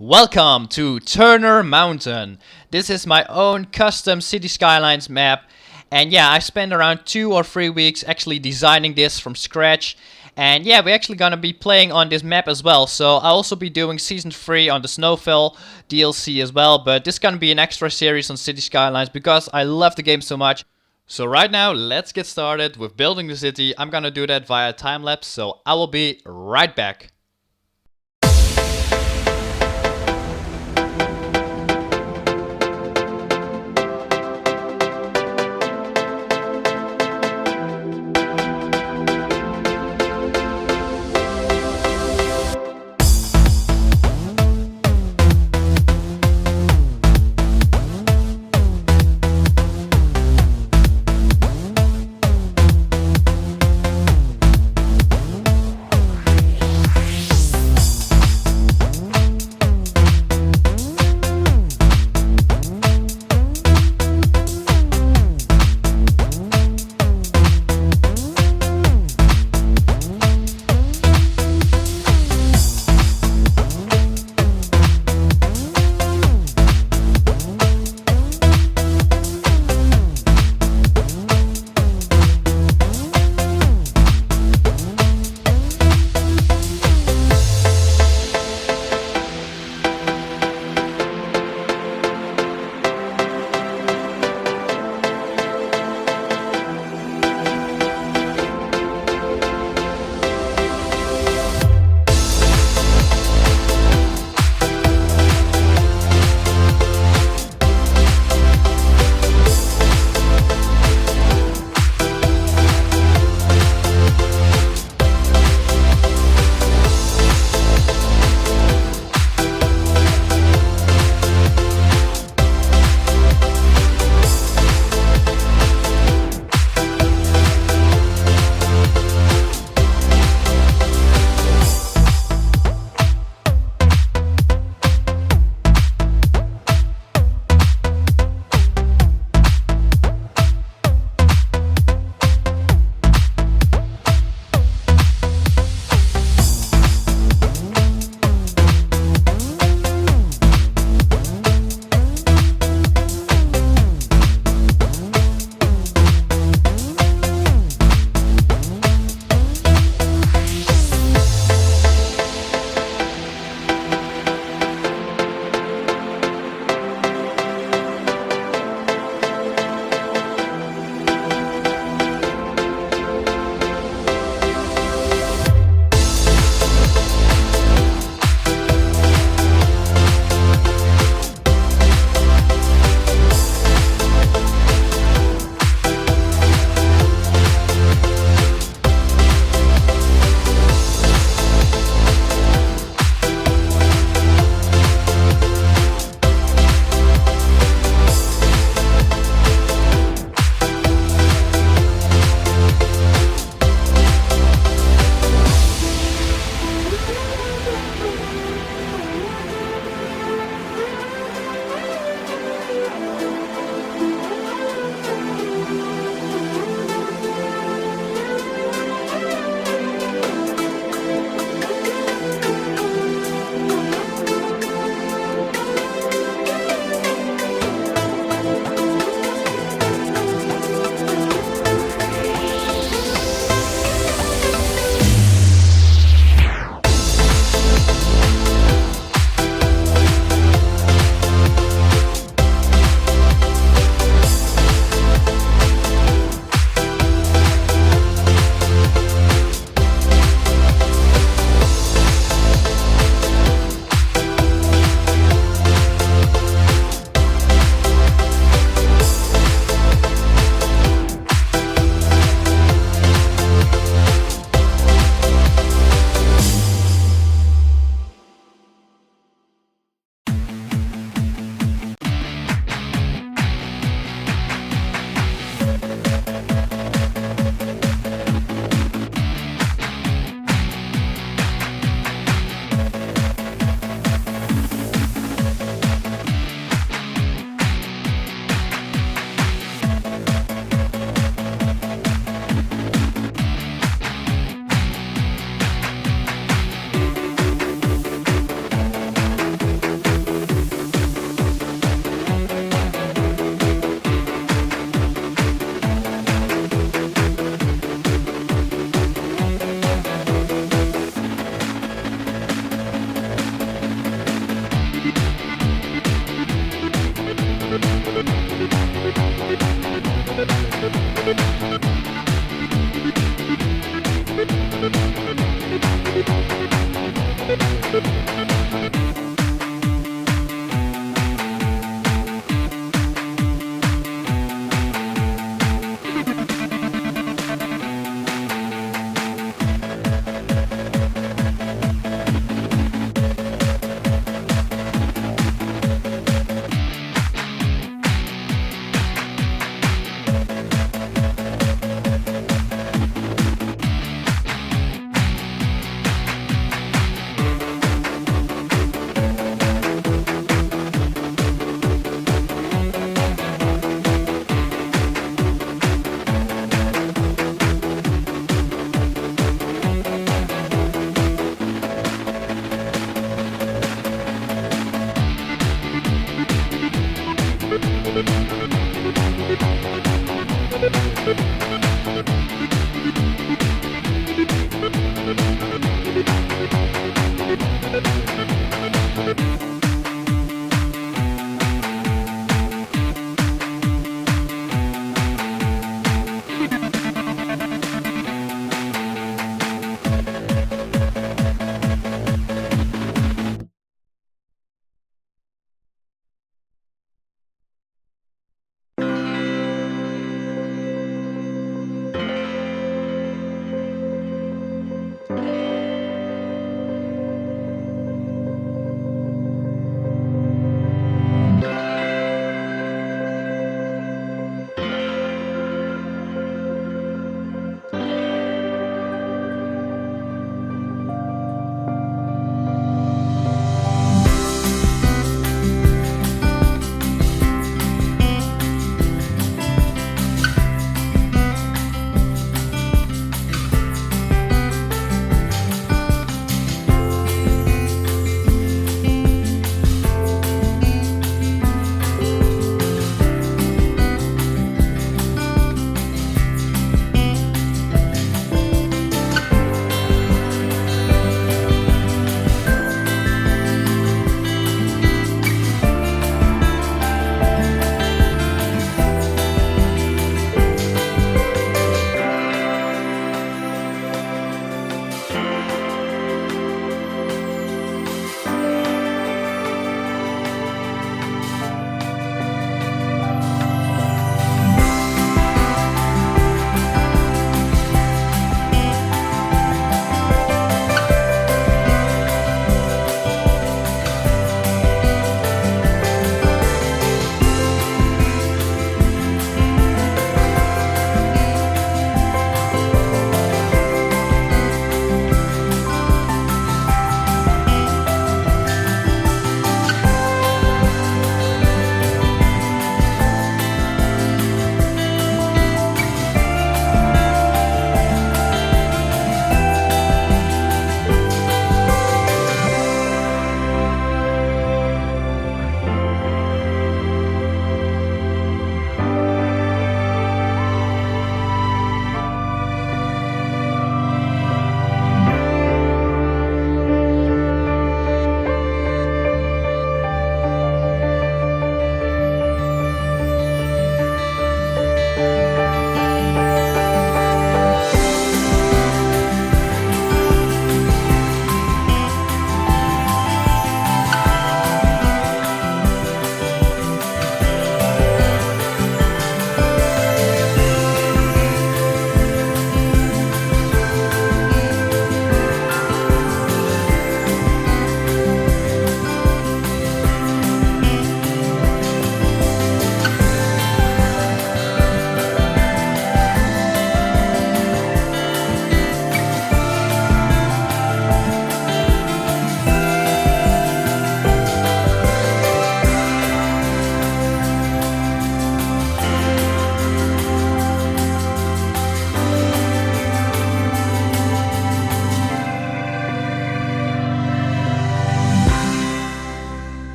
Welcome to Turner Mountain. This is my own custom City Skylines map. And yeah, I spent around 2 or 3 weeks actually designing this from scratch. And yeah, we're actually gonna be playing on this map as well. So I'll also be doing Season 3 on the Snowfall DLC as well. But this is gonna be an extra series on City Skylines because I love the game so much. So right now, let's get started with building the city. I'm gonna do that via time lapse, so I will be right back.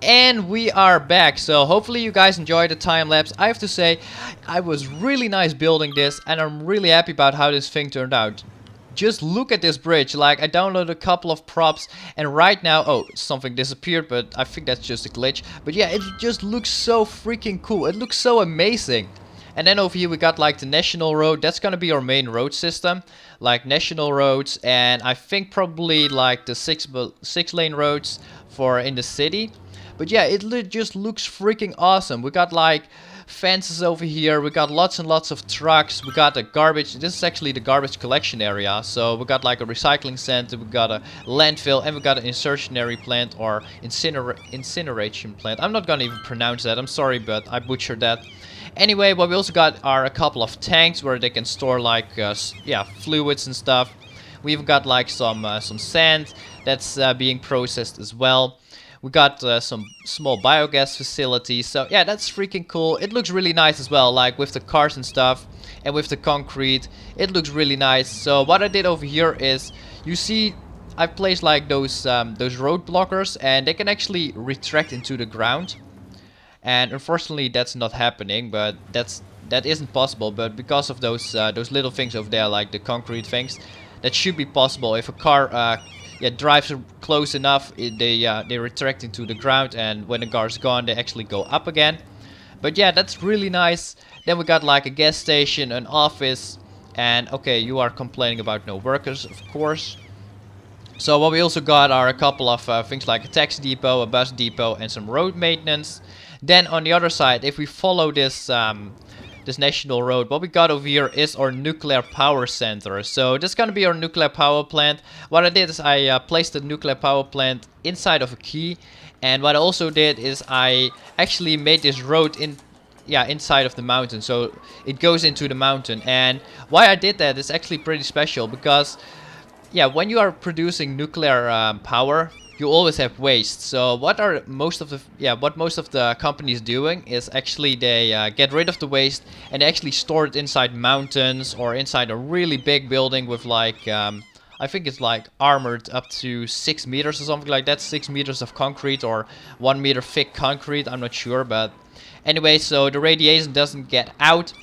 And we are back, so hopefully you guys enjoyed the time lapse. I have to say, I was really nice building this, and I'm really happy about how this thing turned out. Just look at this bridge. Like, I downloaded a couple of props, and right now, oh, something disappeared, but I think that's just a glitch. But yeah, it just looks so freaking cool. It looks so amazing. And then over here we got like the national road. That's gonna be our main road system, like national roads, and I think probably like the six lane roads for in the city. But yeah, it just looks freaking awesome. We got like fences over here. We got lots and lots of trucks. We got a garbage. This is actually the garbage collection area. So we got like a recycling center. We got a landfill, and we got an insertionary plant or incineration plant. I'm not gonna even pronounce that. I'm sorry, but I butchered that. Anyway, what we also got are a couple of tanks where they can store like yeah, fluids and stuff. We even got like some sand that's being processed as well. We got some small biogas facilities, so yeah, that's freaking cool. It looks really nice as well, like with the cars and stuff, and with the concrete. It looks really nice. So what I did over here is, you see, I placed like those road blockers, and they can actually retract into the ground. and unfortunately that's not happening. But that isn't possible. But because of those little things over there, like the concrete things, that should be possible if a car yeah, drives close enough. They retract into the ground, and when the car's gone, they actually go up again. But yeah, that's really nice. Then we got like a gas station, an office, and okay, you are complaining about no workers, of course. So what we also got are a couple of things like a taxi depot, a bus depot, and some road maintenance. Then on the other side, if we follow this national road, what we got over here is our nuclear power center. So this is gonna be our nuclear power plant. What I did is I placed the nuclear power plant inside of a key, and what I also did is I actually made this road inside of the mountain, so it goes into the mountain. And why I did that is actually pretty special, because yeah, when you are producing nuclear power, you always have waste. So what most of the companies doing is actually they get rid of the waste and they actually store it inside mountains or inside a really big building with like I think it's like armored up to 6 meters or something like that, 6 meters of concrete or 1 meter thick concrete. I'm not sure, but anyway, so the radiation doesn't get out.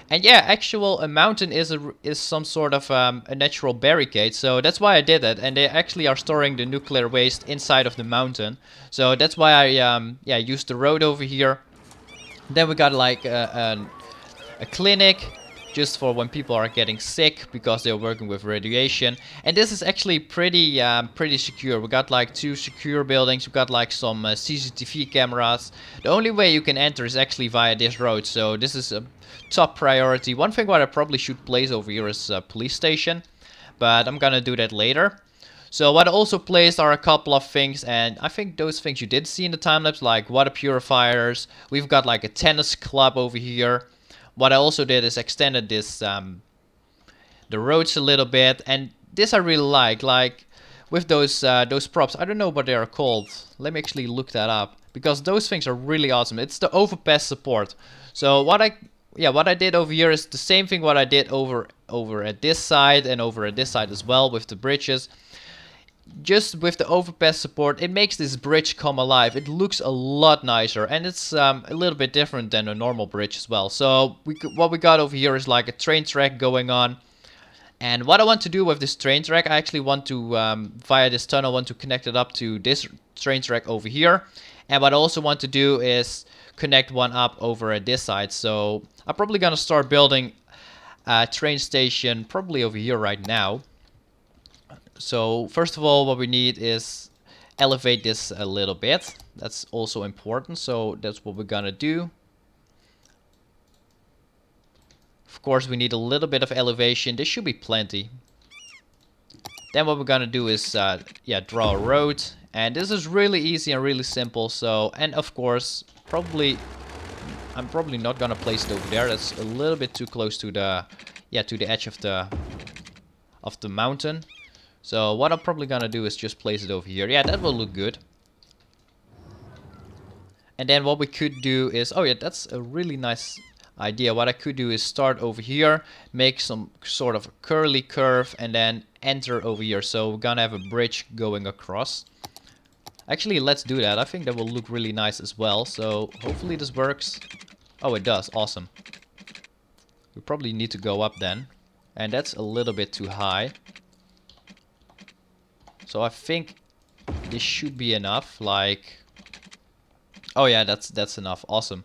And yeah, a mountain is some sort of a natural barricade, so that's why I did it. And they actually are storing the nuclear waste inside of the mountain, so that's why I used the road over here. Then we got like a clinic, just for when people are getting sick because they're working with radiation. And this is actually pretty secure. We got like 2 secure buildings. We got like some CCTV cameras. The only way you can enter is actually via this road, so this is a top priority. One thing what I probably should place over here is a police station, but I'm gonna do that later. So what I also placed are a couple of things, and I think those things you did see in the time lapse, like water purifiers. We've got like a tennis club over here. What I also did is extended this the roads a little bit, and this I really like with those props. I don't know what they are called. Let me actually look that up, because those things are really awesome. It's the overpass support. So what I did over here is the same thing what I did over at this side and over at this side as well with the bridges. Just with the overpass support, it makes this bridge come alive. It looks a lot nicer, and it's a little bit different than a normal bridge as well. So what we got over here is like a train track going on. And what I want to do with this train track, I actually want to, via this tunnel, want to connect it up to this train track over here. And what I also want to do is connect one up over at this side. So I'm probably gonna start building a train station probably over here right now. So first of all, what we need is elevate this a little bit. That's also important, so that's what we're gonna do. Of course, we need a little bit of elevation. This should be plenty. Then what we're gonna do is draw a road, and this is really easy and really simple. So, and of course, I'm probably not gonna place it over there. That's a little bit too close to the edge of the mountain. So what I'm probably gonna do is just place it over here. Yeah, that will look good. And then what we could do is, oh yeah, that's a really nice idea. What I could do is start over here, make some sort of curly curve, and then enter over here. So we're gonna have a bridge going across. Actually, let's do that. I think that will look really nice as well. So hopefully this works. Oh, it does. Awesome. We probably need to go up then. And that's a little bit too high. So I think this should be enough, like, oh yeah, that's enough. Awesome.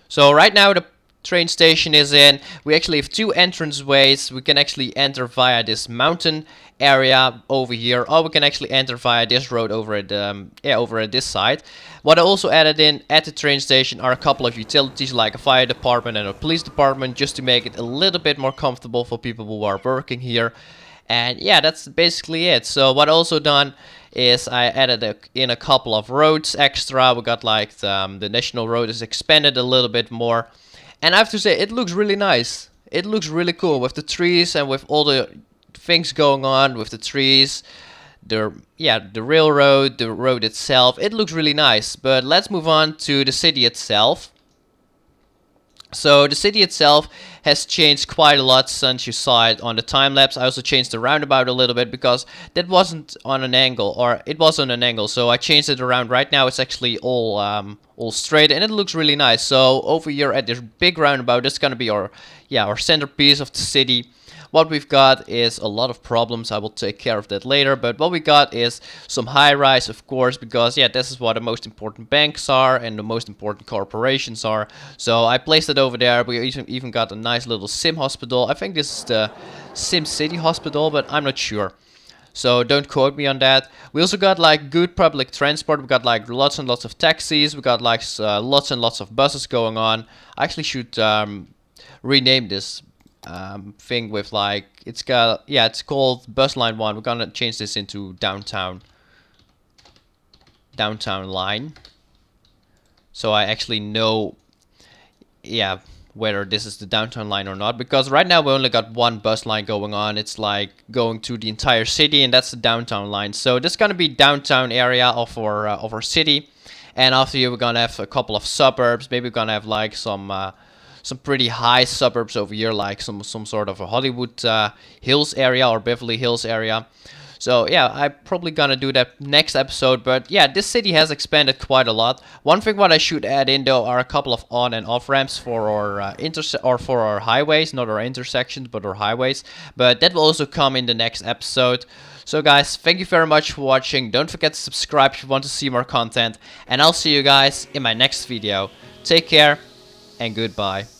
So right now the train station is in. We actually have 2 entrance ways. We can actually enter via this mountain area over here, or we can actually enter via this road over at this side. What I also added in at the train station are a couple of utilities, like a fire department and a police department, just to make it a little bit more comfortable for people who are working here. And yeah, that's basically it. So what I also done is I added in a couple of roads extra. We got like the national road is expanded a little bit more. And I have to say, it looks really nice. It looks really cool with the trees and with all the things going on with the trees. The railroad, the road itself. It looks really nice. But let's move on to the city itself. So the city itself has changed quite a lot since you saw it on the time lapse. I also changed the roundabout a little bit because that wasn't on an angle, or it was on an angle. So I changed it around. Right now it's actually all straight, and it looks really nice. So over here at this big roundabout, that's gonna be our centerpiece of the city. What we've got is a lot of problems. I will take care of that later. But what we got is some high rise, of course, because yeah, this is what the most important banks are and the most important corporations are. So I placed it over there. We even got a nice little sim hospital. I think this is the Sim City hospital, but I'm not sure. So don't quote me on that. We also got like good public transport. We got like lots and lots of taxis. We got like lots and lots of buses going on. I actually should rename this thing with like it's called bus line 1. We're gonna change this into downtown line, so I actually know whether this is the downtown line or not, because right now we only got one bus line going on. It's like going to the entire city, and that's the downtown line. So this is gonna be downtown area of our city, and after here we're gonna have a couple of suburbs. Maybe we're gonna have like some pretty high suburbs over here, like some sort of a Hollywood Hills area or Beverly Hills area. So yeah, I'm probably gonna do that next episode. But yeah, this city has expanded quite a lot. One thing what I should add in though are a couple of on and off ramps for our for our highways, not our intersections, but our highways. But that will also come in the next episode. So guys, thank you very much for watching. Don't forget to subscribe if you want to see more content, and I'll see you guys in my next video. Take care and goodbye.